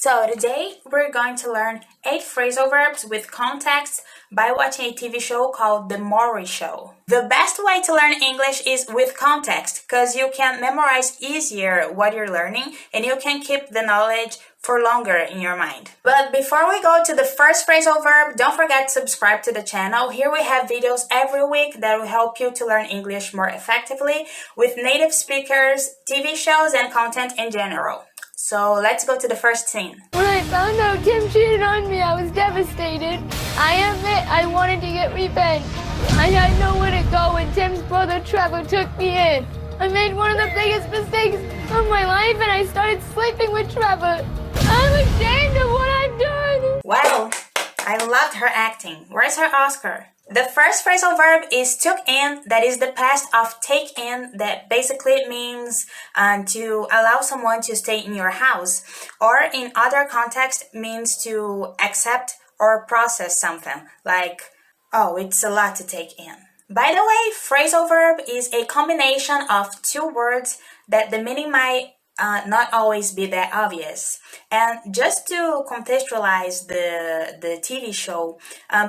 So today we're going to learn 8 phrasal verbs with context by watching a TV show called The Maury Show. The best way to learn English is with context because you can memorize easier what you're learning and you can keep the knowledge for longer in your mind. But before we go to the first phrasal verb, don't forget to subscribe to the channel. Here we have videos every week that will help you to learn English more effectively with native speakers, TV shows, and content in general. So let's go to the first scene. When I found out Tim cheated on me, I was devastated. I admit I wanted to get revenge. I had nowhere to go when Tim's brother Trevor took me in. I made one of the biggest mistakes of my life and I started sleeping with Trevor. I'm ashamed of what I've done. Wow, I loved her acting. Where's her Oscar? The first phrasal verb is took in, that is the past of take in, that basically means to allow someone to stay in your house, or in other context means to accept or process something, like, oh, it's a lot to take in. By the way, phrasal verb is a combination of two words that the meaning might not always be that obvious. And just to contextualize the TV show,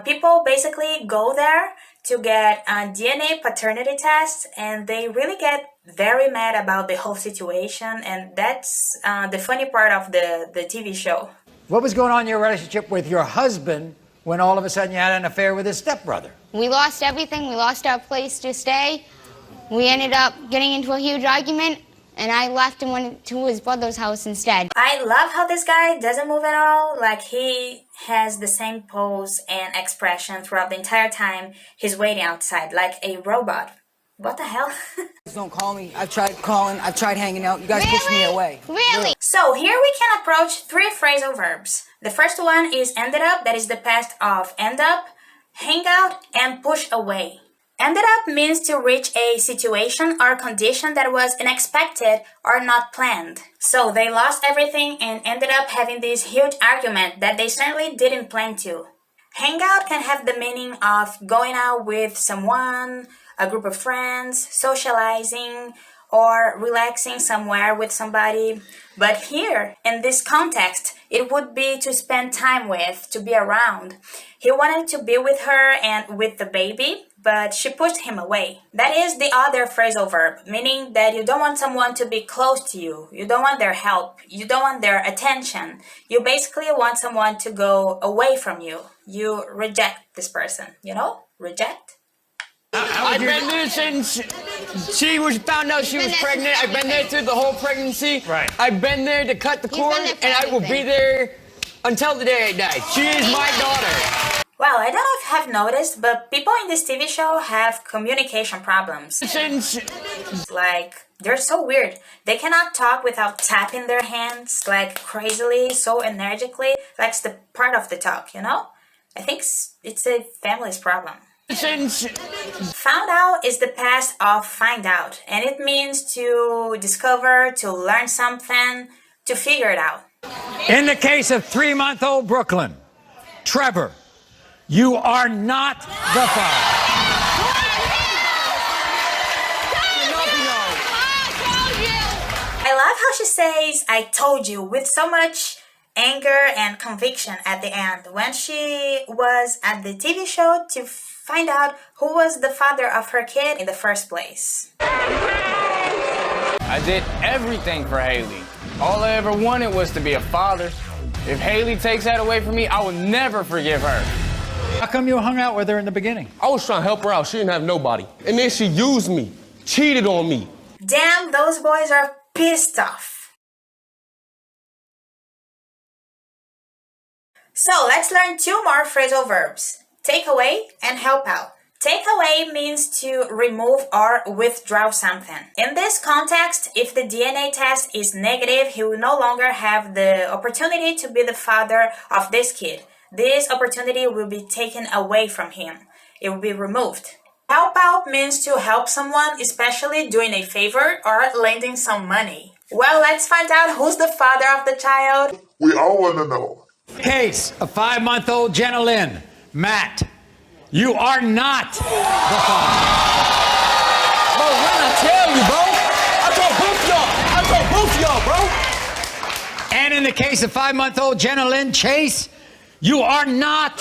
people basically go there to get DNA paternity tests, and they really get very mad about the whole situation, and that's the funny part of the TV show. What was going on in your relationship with your husband when all of a sudden you had an affair with his stepbrother? We lost everything. We lost our place to stay. We ended up getting into a huge argument, and I left and went to his brother's house instead. I love how this guy doesn't move at all. Like, he has the same pose and expression throughout the entire time he's waiting outside, like a robot. What the hell? Don't call me. I've tried calling. I've tried hanging out. You guys pushed me away. Really? So here we can approach 3 phrasal verbs. The first one is ended up, that is the past of end up, hang out, and push away. Ended up means to reach a situation or condition that was unexpected or not planned. So they lost everything and ended up having this huge argument that they certainly didn't plan to. Hang out can have the meaning of going out with someone, a group of friends, socializing, or relaxing somewhere with somebody. But here, in this context, it would be to spend time with, to be around. He wanted to be with her and with the baby, but she pushed him away. That is the other phrasal verb, meaning that you don't want someone to be close to you. You don't want their help. You don't want their attention. You basically want someone to go away from you. You reject this person, you know? Reject? I've been there since she was found out she was pregnant. I've been there through the whole pregnancy. Right. I've been there to cut the cord, and I will be there until the day I die. She is my daughter. Well, I don't know if you have noticed, but people in this TV show have communication problems. Like, they're so weird. They cannot talk without tapping their hands, like, crazily, so energetically. That's the part of the talk, you know? I think it's a family's problem. Found out is the past of find out, and it means to discover, to learn something, to figure it out. In the case of 3-month-old Brooklyn, Trevor, you are not the father. I love how she says, I told you, with so much anger and conviction at the end, when she was at the TV show to find out who was the father of her kid in the first place. I did everything for Haley. All I ever wanted was to be a father. If Haley takes that away from me, I will never forgive her. How come you hung out with her in the beginning? I was trying to help her out. She didn't have nobody. And then she used me, cheated on me. Damn, those boys are pissed off. So let's learn 2 more phrasal verbs. Take away and help out. Take away means to remove or withdraw something. In this context, if the DNA test is negative, he will no longer have the opportunity to be the father of this kid. This opportunity will be taken away from him. It will be removed. Help out means to help someone, especially doing a favor or lending some money. Well, let's find out who's the father of the child. We all want to know. Case of 5-month-old Jenna Lynn, Matt, you are not the father. Bro, when I tell you, bro, I told both y'all, bro. And in the case of 5-month-old Jenna Lynn Chase, you are not.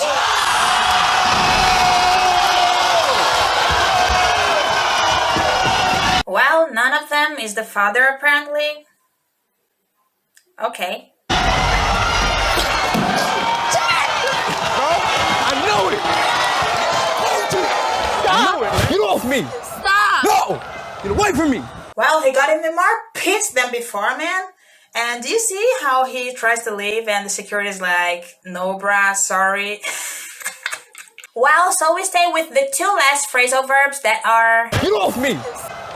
Well, none of them is the father, apparently. Okay. I know it. Stop. Get off me. Stop! No. Get away from me. Well, he got even more pissed than before, man. And do you see how he tries to leave and the security is like, no bruh, sorry. Well, so we stay with the two last phrasal verbs that are... Get off me.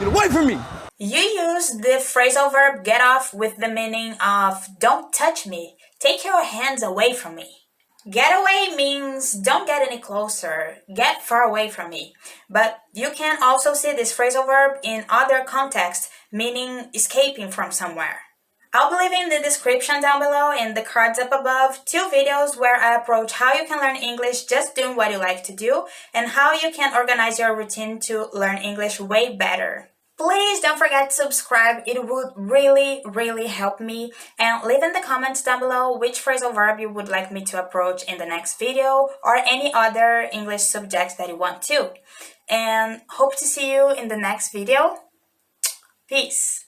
Get away from me. You use the phrasal verb get off with the meaning of don't touch me, take your hands away from me. Get away means don't get any closer, get far away from me. But you can also see this phrasal verb in other contexts, meaning escaping from somewhere. I'll be leaving in the description down below and the cards up above 2 videos where I approach how you can learn English just doing what you like to do and how you can organize your routine to learn English way better. Please don't forget to subscribe, it would really help me, and leave in the comments down below which phrasal verb you would like me to approach in the next video or any other English subjects that you want to. And hope to see you in the next video. Peace!